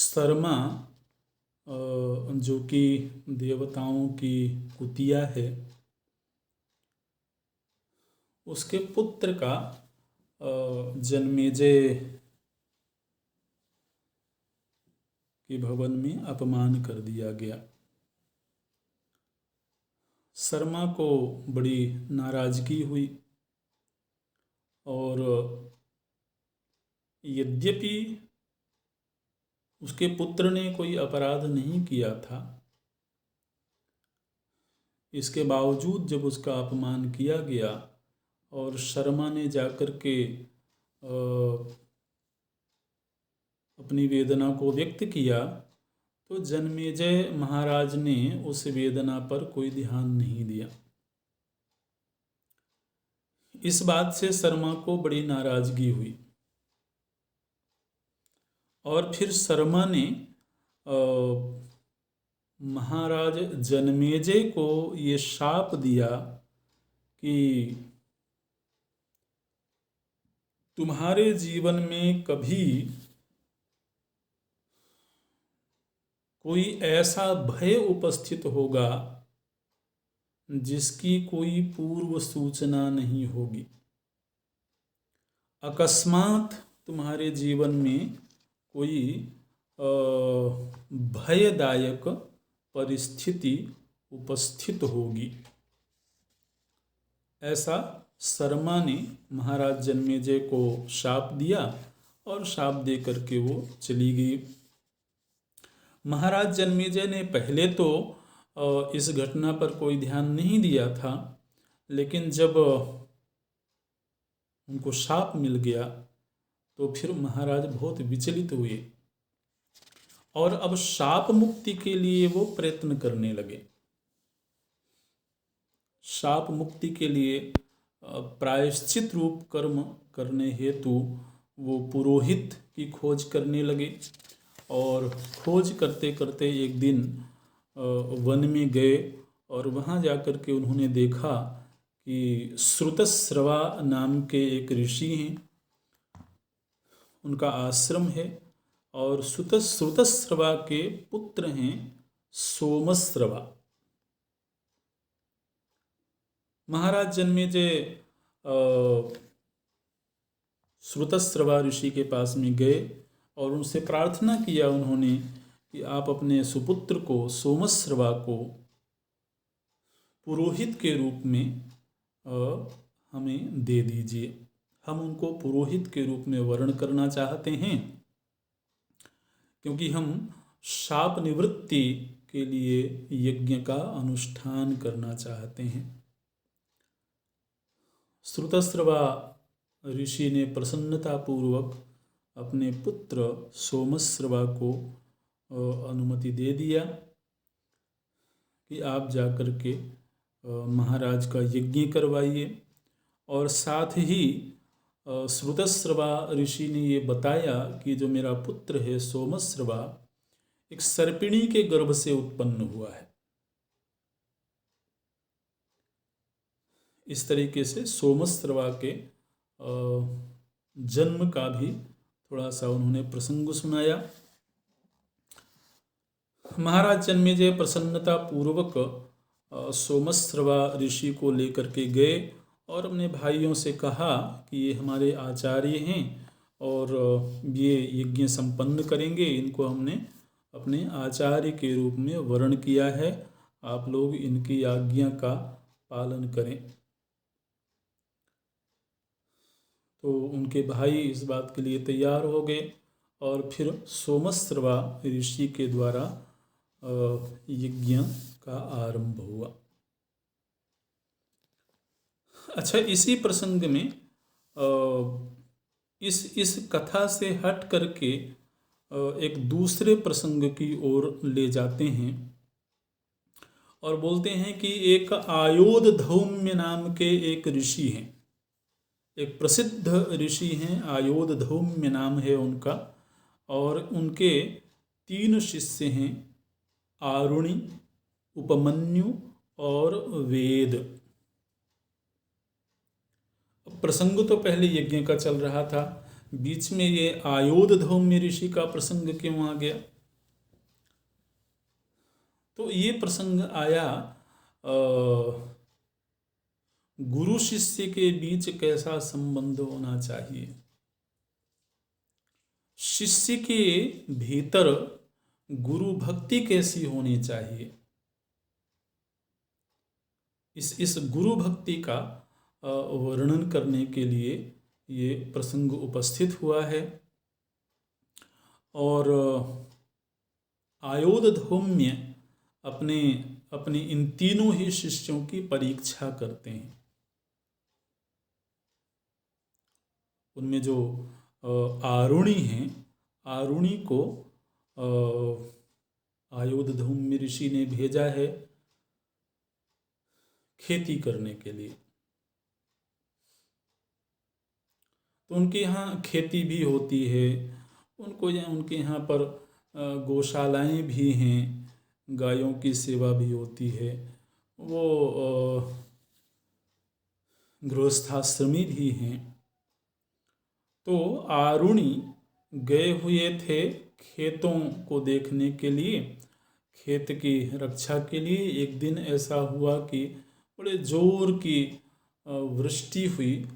शर्मा जो कि देवताओं की कुतिया है, उसके पुत्र का जन्मेजय के भवन में अपमान कर दिया गया। शर्मा को बड़ी नाराजगी हुई और यद्यपि उसके पुत्र ने कोई अपराध नहीं किया था, इसके बावजूद जब उसका अपमान किया गया और शर्मा ने जाकर के अपनी वेदना को व्यक्त किया, तो जन्मेजय महाराज ने उस वेदना पर कोई ध्यान नहीं दिया। इस बात से शर्मा को बड़ी नाराजगी हुई और फिर शर्मा ने महाराज जन्मेजय को ये शाप दिया कि तुम्हारे जीवन में कभी कोई ऐसा भय उपस्थित होगा जिसकी कोई पूर्व सूचना नहीं होगी। अकस्मात तुम्हारे जीवन में कोई भयदायक परिस्थिति उपस्थित होगी। ऐसा शर्मा ने महाराज जन्मेजय को शाप दिया और शाप दे करके वो चली गई। महाराज जन्मेजय ने पहले तो इस घटना पर कोई ध्यान नहीं दिया था, लेकिन जब उनको शाप मिल गया तो फिर महाराज बहुत विचलित हुए और अब शाप मुक्ति के लिए वो प्रयत्न करने लगे। शाप मुक्ति के लिए प्रायश्चित रूप कर्म करने हेतु वो पुरोहित की खोज करने लगे और खोज करते करते एक दिन वन में गए और वहाँ जाकर के उन्होंने देखा कि श्रुतस्रवा नाम के एक ऋषि हैं, उनका आश्रम है और श्रुतस्रवा के पुत्र हैं सोमस्रवा। महाराज जन्मेजय श्रुतस्रवा ऋषि के पास में गए और उनसे प्रार्थना किया उन्होंने कि आप अपने सुपुत्र को सोमस्रवा को पुरोहित के रूप में हमें दे दीजिए। हम उनको पुरोहित के रूप में वर्ण करना चाहते हैं क्योंकि हम शाप निवृत्ति के लिए यज्ञ का अनुष्ठान करना चाहते हैं। श्रुतस्रवा ऋषि ने प्रसन्नतापूर्वक अपने पुत्र सोमस्रवा को अनुमति दे दिया कि आप जाकर के महाराज का यज्ञ करवाइए और साथ ही श्रुतस्रवा ऋषि ने ये बताया कि जो मेरा पुत्र है सोमस्रवा एक सर्पिणी के गर्भ से उत्पन्न हुआ है। इस तरीके से सोमस्रवा के जन्म का भी थोड़ा सा उन्होंने प्रसंग सुनाया। महाराज जन्मेजय प्रसन्नता पूर्वक सोमस्रवा ऋषि को लेकर के गए और अपने भाइयों से कहा कि ये हमारे आचार्य हैं और ये यज्ञ संपन्न करेंगे, इनको हमने अपने आचार्य के रूप में वर्ण किया है, आप लोग इनकी आज्ञा का पालन करें। तो उनके भाई इस बात के लिए तैयार हो गए और फिर सोमस्रवा ऋषि के द्वारा यज्ञ का आरंभ हुआ। अच्छा, इसी प्रसंग में इस कथा से हट करके एक दूसरे प्रसंग की ओर ले जाते हैं और बोलते हैं कि एक आयोधधौम्य नाम के एक ऋषि हैं, एक प्रसिद्ध ऋषि हैं, आयोधधौम्य नाम है उनका, और उनके 3 शिष्य हैं, आरुणि, उपमन्यु और वेद। प्रसंग तो पहले यज्ञ का चल रहा था बीच में ये आयोधधौम्य ऋषि का प्रसंग क्यों आ गया? तो ये प्रसंग आया गुरु शिष्य के बीच कैसा संबंध होना चाहिए, शिष्य के भीतर गुरु भक्ति कैसी होनी चाहिए, इस गुरु भक्ति का वर्णन करने के लिए ये प्रसंग उपस्थित हुआ है। और आयोधधौम्य अपने इन तीनों ही शिष्यों की परीक्षा करते हैं। उनमें जो आरुणि हैं, आरुणि को आयोधधौम्य ऋषि ने भेजा है खेती करने के लिए। तो उनके यहाँ खेती भी होती है, उनके यहाँ पर गौशालाएं भी हैं, गायों की सेवा भी होती है, वो गृहस्थाश्रमी भी हैं। तो आरुणि गए हुए थे खेतों को देखने के लिए, खेत की रक्षा के लिए। एक दिन ऐसा हुआ कि बड़े जोर की वृष्टि हुई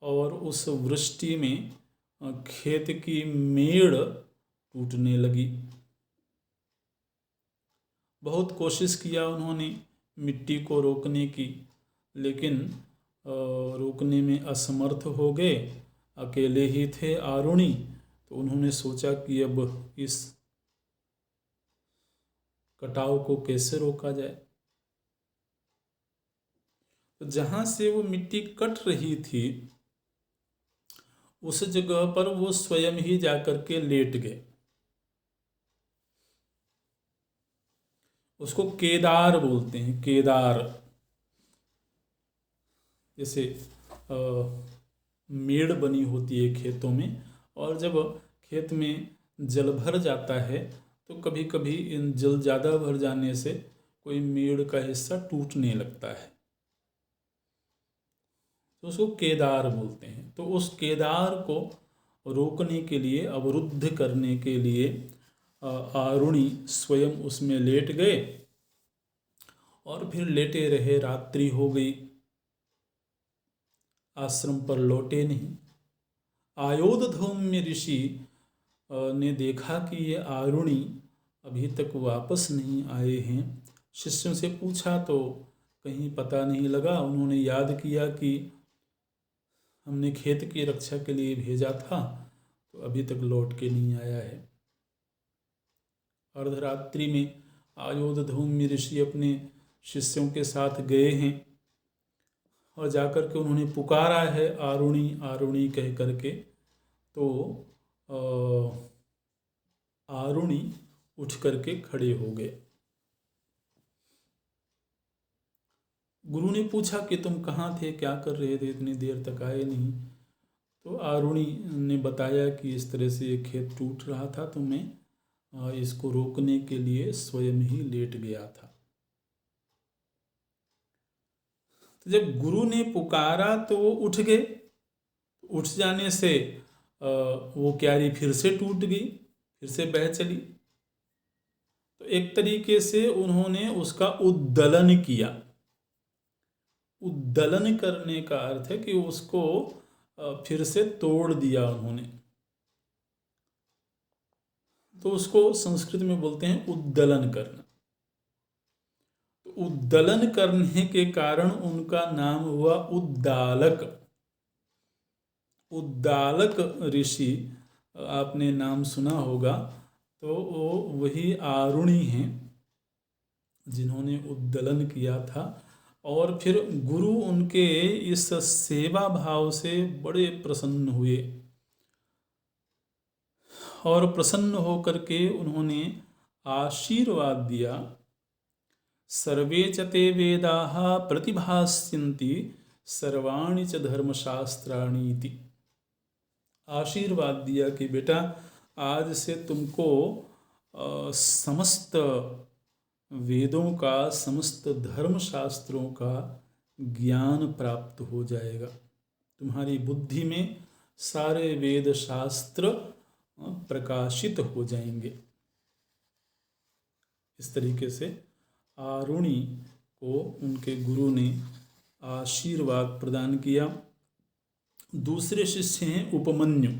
और उस वृष्टि में खेत की मेड़ टूटने लगी। बहुत कोशिश किया उन्होंने मिट्टी को रोकने की, लेकिन रोकने में असमर्थ हो गए। अकेले ही थे आरुणि, तो उन्होंने सोचा कि अब इस कटाव को कैसे रोका जाए। तो जहाँ से वो मिट्टी कट रही थी उस जगह पर वो स्वयं ही जाकर के लेट गए। उसको केदार बोलते हैं, केदार। जैसे मेड़ बनी होती है खेतों में, और जब खेत में जल भर जाता है तो कभी कभी इन जल ज़्यादा भर जाने से कोई मेड़ का हिस्सा टूटने लगता है, तो उसको केदार बोलते हैं। तो उस केदार को रोकने के लिए, अवरुद्ध करने के लिए आरुणि स्वयं उसमें लेट गए और फिर लेटे रहे। रात्रि हो गई, आश्रम पर लौटे नहीं। आयोधधौम्य ऋषि ने देखा कि ये आरुणि अभी तक वापस नहीं आए हैं। शिष्यों से पूछा तो कहीं पता नहीं लगा। उन्होंने याद किया कि हमने खेत की रक्षा के लिए भेजा था, तो अभी तक लौट के नहीं आया है। अर्धरात्रि में आयोधधौम्य ऋषि अपने शिष्यों के साथ गए हैं और जाकर के उन्होंने पुकारा है आरुणि आरुणि कह करके। तो आरुणि उठ करके खड़े हो गए। गुरु ने पूछा कि तुम कहाँ थे, क्या कर रहे थे, इतनी देर तक आए नहीं। तो आरुणि ने बताया कि इस तरह से ये खेत टूट रहा था, तो मैं इसको रोकने के लिए स्वयं ही लेट गया था। तो जब गुरु ने पुकारा तो वो उठ गए। उठ जाने से वो क्यारी फिर से टूट गई, फिर से बह चली। तो एक तरीके से उन्होंने उसका उद्दलन किया। उद्दलन करने का अर्थ है कि उसको फिर से तोड़ दिया उन्होंने। तो उसको संस्कृत में बोलते हैं उद्दलन करना। तो उद्दलन करने के कारण उनका नाम हुआ उद्दालक। उद्दालक ऋषि आपने नाम सुना होगा। तो वो वही आरुणि हैं जिन्होंने उद्दलन किया था। और फिर गुरु उनके इस सेवा भाव से बड़े प्रसन्न हुए और प्रसन्न होकर के उन्होंने आशीर्वाद दिया। सर्वे च ते वेदाः प्रतिभास्यन्ति सर्वाणि च धर्मशास्त्राणि इति। आशीर्वाद दिया कि बेटा आज से तुमको समस्त वेदों का, समस्त धर्मशास्त्रों का ज्ञान प्राप्त हो जाएगा। तुम्हारी बुद्धि में सारे वेद शास्त्र प्रकाशित हो जाएंगे। इस तरीके से आरुणि को उनके गुरु ने आशीर्वाद प्रदान किया। दूसरे शिष्य हैं उपमन्यु।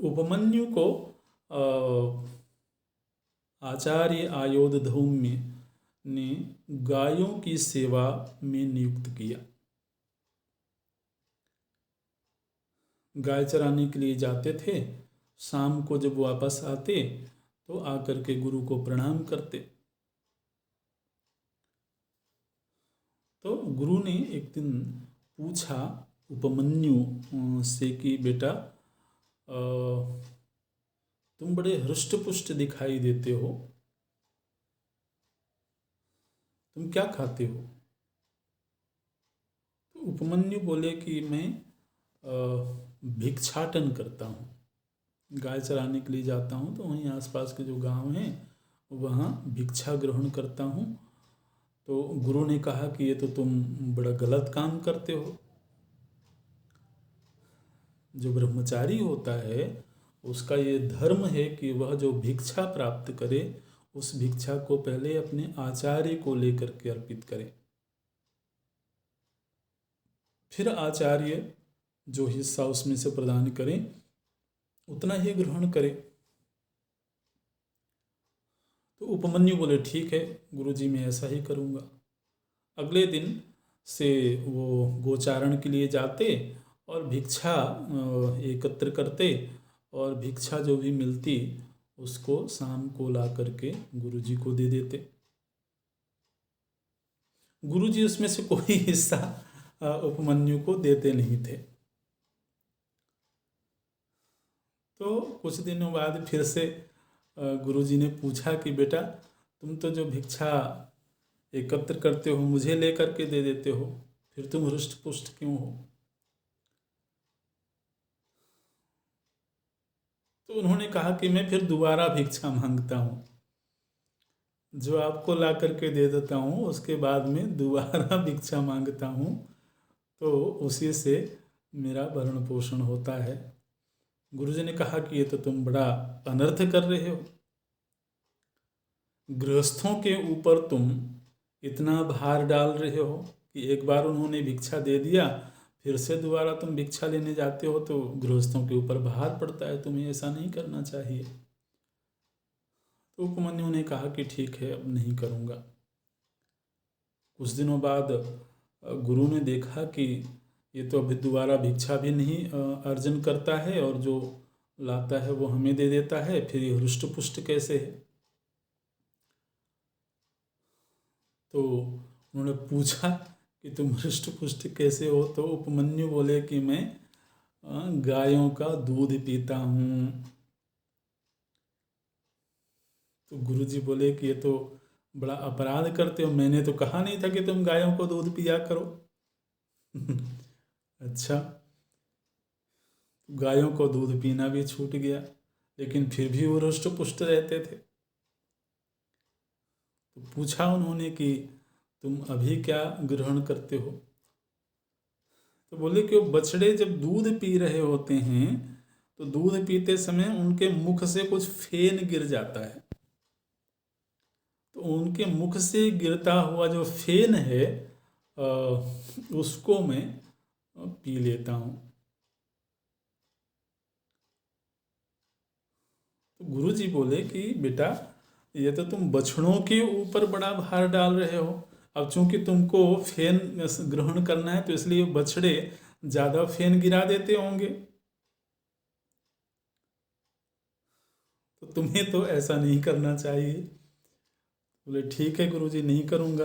उपमन्यु को आचार्य आयोधधौम्य ने गायों की सेवा में नियुक्त किया। गाय चराने के लिए जाते थे, शाम को जब वापस आते तो आकर के गुरु को प्रणाम करते। तो गुरु ने एक दिन पूछा उपमन्यु से कि बेटा तुम बड़े हृष्ट पुष्ट दिखाई देते हो, तुम क्या खाते हो? तो उपमन्यु बोले कि मैं भिक्षाटन करता हूँ, गाय चराने के लिए जाता हूँ तो वहीं आसपास के जो गांव हैं वहाँ भिक्षा ग्रहण करता हूँ। तो गुरु ने कहा कि ये तो तुम बड़ा गलत काम करते हो। जो ब्रह्मचारी होता है उसका ये धर्म है कि वह जो भिक्षा प्राप्त करे उस भिक्षा को पहले अपने आचार्य को लेकर के अर्पित करे, फिर आचार्य जो हिस्सा उसमें से प्रदान करें उतना ही ग्रहण करे। तो उपमन्यु बोले ठीक है गुरुजी, मैं ऐसा ही करूँगा। अगले दिन से वो गोचारण के लिए जाते और भिक्षा एकत्र करते और भिक्षा जो भी मिलती उसको शाम को ला करके गुरुजी को दे देते। गुरुजी उसमें से कोई हिस्सा उपमन्यु को देते नहीं थे। तो कुछ दिनों बाद फिर से गुरुजी ने पूछा कि बेटा तुम तो जो भिक्षा एकत्र करते हो मुझे लेकर के दे देते हो, फिर तुम हृष्ट पुष्ट क्यों हो? तो उन्होंने कहा कि मैं फिर दोबारा भिक्षा मांगता हूँ, जो आपको ला करके दे देता हूँ उसके बाद में दोबारा भिक्षा मांगता हूँ, तो उसी से मेरा भरण पोषण होता है। गुरुजी ने कहा कि ये तो तुम बड़ा अनर्थ कर रहे हो, गृहस्थों के ऊपर तुम इतना भार डाल रहे हो कि एक बार उन्होंने भिक्षा दे दिया फिर से दोबारा तुम भिक्षा लेने जाते हो तो गृहस्थों के ऊपर भार पड़ता है, तुम्हें ऐसा नहीं करना चाहिए। तो उपमन्यु ने कहा कि ठीक है अब नहीं करूँगा। कुछ दिनों बाद गुरु ने देखा कि ये तो अभी दोबारा भिक्षा भी नहीं अर्जन करता है और जो लाता है वो हमें दे देता है, फिर ये हृष्ट पुष्ट कैसे है? तो उन्होंने पूछा कि तुम हृष्ट पुष्ट कैसे हो? तो उपमन्यु बोले कि मैं गायों का दूध पीता हूँ। तो गुरुजी बोले कि ये तो बड़ा अपराध करते हो, मैंने तो कहा नहीं था कि तुम गायों को दूध पिया करो। अच्छा, गायों को दूध पीना भी छूट गया, लेकिन फिर भी वो हृष्ट पुष्ट रहते थे। तो पूछा उन्होंने कि तुम अभी क्या ग्रहण करते हो? तो बोले कि वो बछड़े जब दूध पी रहे होते हैं तो दूध पीते समय उनके मुख से कुछ फेन गिर जाता है, तो उनके मुख से गिरता हुआ जो फेन है उसको मैं पी लेता हूँ। तो गुरुजी बोले कि बेटा ये तो तुम बछड़ों के ऊपर बड़ा भार डाल रहे हो, अब चूंकि तुमको फेन ग्रहण करना है तो इसलिए बछड़े ज़्यादा फेन गिरा देते होंगे, तो तुम्हें तो ऐसा नहीं करना चाहिए। बोले ठीक है गुरुजी, नहीं करूँगा।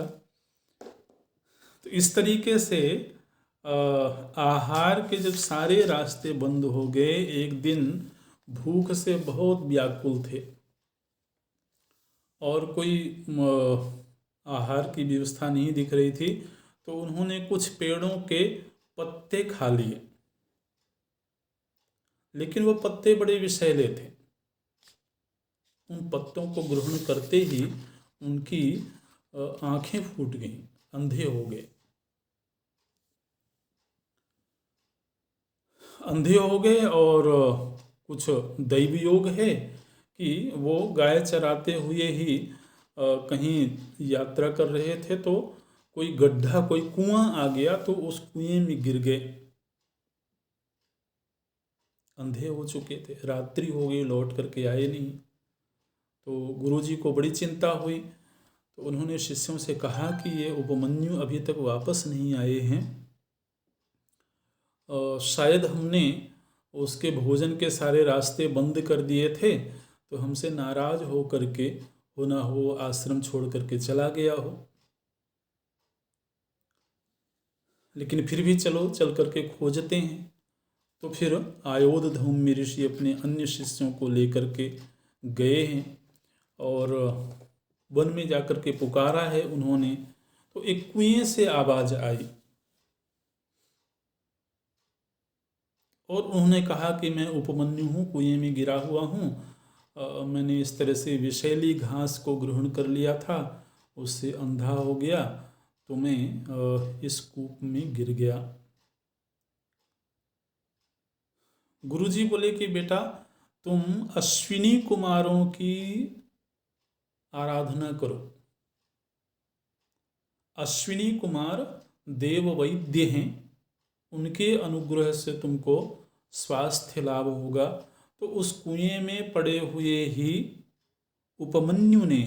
तो इस तरीके से आहार के जब सारे रास्ते बंद हो गए, एक दिन भूख से बहुत व्याकुल थे और कोई आहार की व्यवस्था नहीं दिख रही थी, तो उन्होंने कुछ पेड़ों के पत्ते खा लिए, लेकिन वो पत्ते बड़े विषैले थे। उन पत्तों को ग्रहण करते ही उनकी आंखें फूट गईं, अंधे हो गए। अंधे हो गए। और कुछ दैव योग है कि वो गाय चराते हुए ही कहीं यात्रा कर रहे थे, तो कोई गड्ढा, कोई कुआं आ गया, तो उस कुएं में गिर गए। अंधे हो चुके थे, रात्रि हो गई, लौट करके आए नहीं। तो गुरुजी को बड़ी चिंता हुई। तो उन्होंने शिष्यों से कहा कि ये उपमन्यु अभी तक वापस नहीं आए हैं, शायद हमने उसके भोजन के सारे रास्ते बंद कर दिए थे, तो हमसे नाराज हो करके हो ना हो आश्रम छोड़ करके चला गया हो। लेकिन फिर भी चलो चल करके खोजते हैं। तो फिर आयोध धौम्य ऋषि अपने अन्य शिष्यों को लेकर के गए हैं और वन में जाकर के पुकारा है उन्होंने। तो एक कुएं से आवाज आई और उन्होंने कहा कि मैं उपमन्यु हूँ, कुएं में गिरा हुआ हूँ। मैंने इस तरह से विषैली घास को ग्रहण कर लिया था, उससे अंधा हो गया, तो मैं इस कूप में गिर गया। गुरुजी बोले कि बेटा, तुम अश्विनी कुमारों की आराधना करो। अश्विनी कुमार देव वैद्य हैं, उनके अनुग्रह से तुमको स्वास्थ्य लाभ होगा। तो उस कुएं में पड़े हुए ही उपमन्यु ने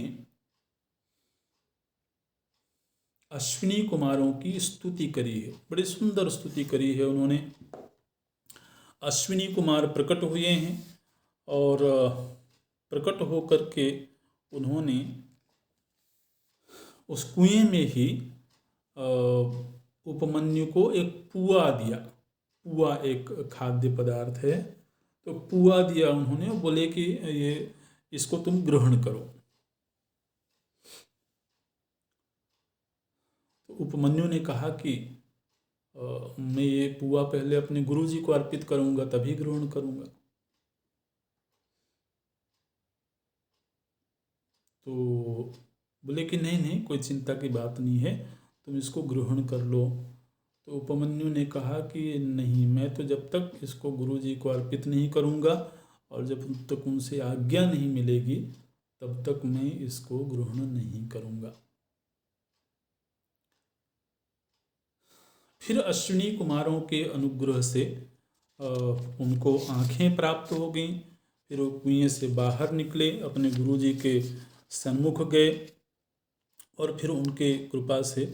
अश्विनी कुमारों की स्तुति करी है, बड़ी सुंदर स्तुति करी है उन्होंने। अश्विनी कुमार प्रकट हुए हैं और प्रकट होकर के उन्होंने उस कुएं में ही उपमन्यु को एक पुआ दिया। पुआ एक खाद्य पदार्थ है, तो पुआ दिया उन्होंने, बोले कि ये इसको तुम ग्रहण करो। तो उपमन्यु ने कहा कि मैं ये पुआ पहले अपने गुरुजी को अर्पित करूंगा, तभी ग्रहण करूंगा। तो बोले कि नहीं नहीं, कोई चिंता की बात नहीं है, तुम इसको ग्रहण कर लो। तो उपमन्यु ने कहा कि नहीं, मैं तो जब तक इसको गुरुजी को अर्पित नहीं करूंगा और जब तक उनसे आज्ञा नहीं मिलेगी, तब तक मैं इसको ग्रहण नहीं करूंगा। फिर अश्विनी कुमारों के अनुग्रह से उनको आँखें प्राप्त हो गईं। फिर वो कुएं से बाहर निकले, अपने गुरुजी के सन्मुख गए और फिर उनके कृपा से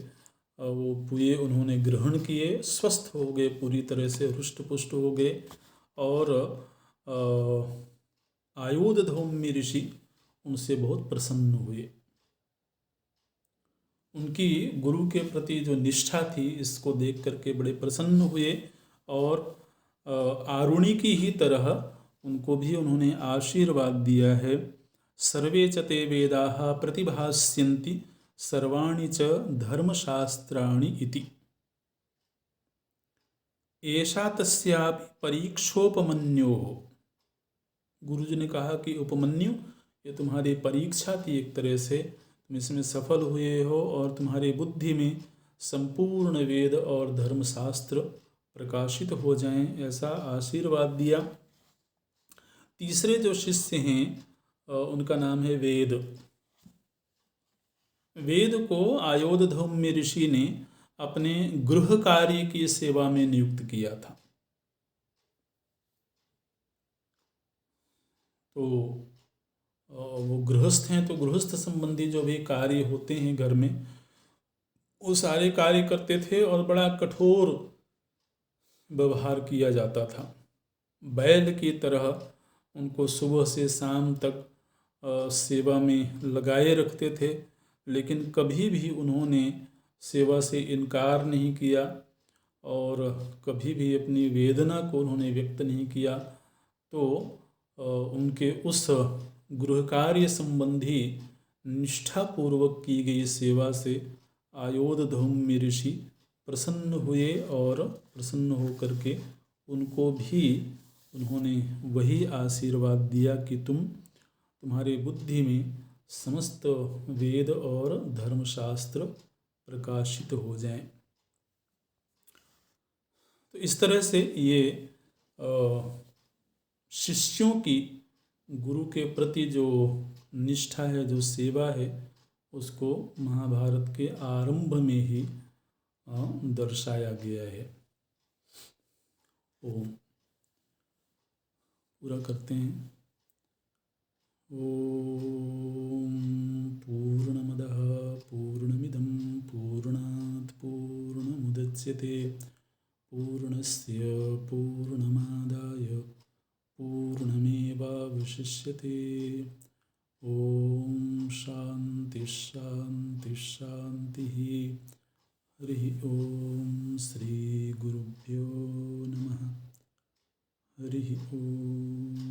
वो पुए उन्होंने ग्रहण किए, स्वस्थ हो गए, पूरी तरह से रुष्ट पुष्ट हो गए। और आयोध धौम्य ऋषि उनसे बहुत प्रसन्न हुए। उनकी गुरु के प्रति जो निष्ठा थी, इसको देख करके बड़े प्रसन्न हुए और आरुणि की ही तरह उनको भी उन्होंने आशीर्वाद दिया है। सर्वे च ते वेदाः प्रतिभास्यन्ति सर्वाणि च धर्मशास्त्राणि इति। एषा तस्यापि परीक्षोपमन्योः। गुरुजी ने कहा कि उपमन्यु, ये तुम्हारी परीक्षा थी एक तरह से, तुम इसमें सफल हुए हो और तुम्हारी बुद्धि में संपूर्ण वेद और धर्मशास्त्र प्रकाशित हो जाएं, ऐसा आशीर्वाद दिया। तीसरे जो शिष्य हैं उनका नाम है वेद। वेद को आयोध धौम्य ऋषि ने अपने गृह कार्य की सेवा में नियुक्त किया था। तो वो गृहस्थ हैं, तो गृहस्थ संबंधी जो भी कार्य होते हैं घर में, वो सारे कार्य करते थे और बड़ा कठोर व्यवहार किया जाता था। बैल की तरह उनको सुबह से शाम तक सेवा में लगाए रखते थे, लेकिन कभी भी उन्होंने सेवा से इनकार नहीं किया और कभी भी अपनी वेदना को उन्होंने व्यक्त नहीं किया। तो उनके उस गृह कार्य संबंधी निष्ठापूर्वक की गई सेवा से आयोध धौम्य ऋषि प्रसन्न हुए और प्रसन्न होकर के उनको भी उन्होंने वही आशीर्वाद दिया कि तुम्हारी बुद्धि में समस्त वेद और धर्मशास्त्र प्रकाशित हो जाएं। तो इस तरह से ये शिष्यों की गुरु के प्रति जो निष्ठा है, जो सेवा है, उसको महाभारत के आरंभ में ही दर्शाया गया है। ओम पूरा करते हैं। ओम पूर्णमदः पूर्णमिदं पूर्णात् पूर्णमुदच्यते पूर्णस्य पूर्णमादाय पूर्णमेवावशिष्यते। ओम शांति शांति शांति। हरि ओम श्री गुरुभ्यो नमः। हरि ओम।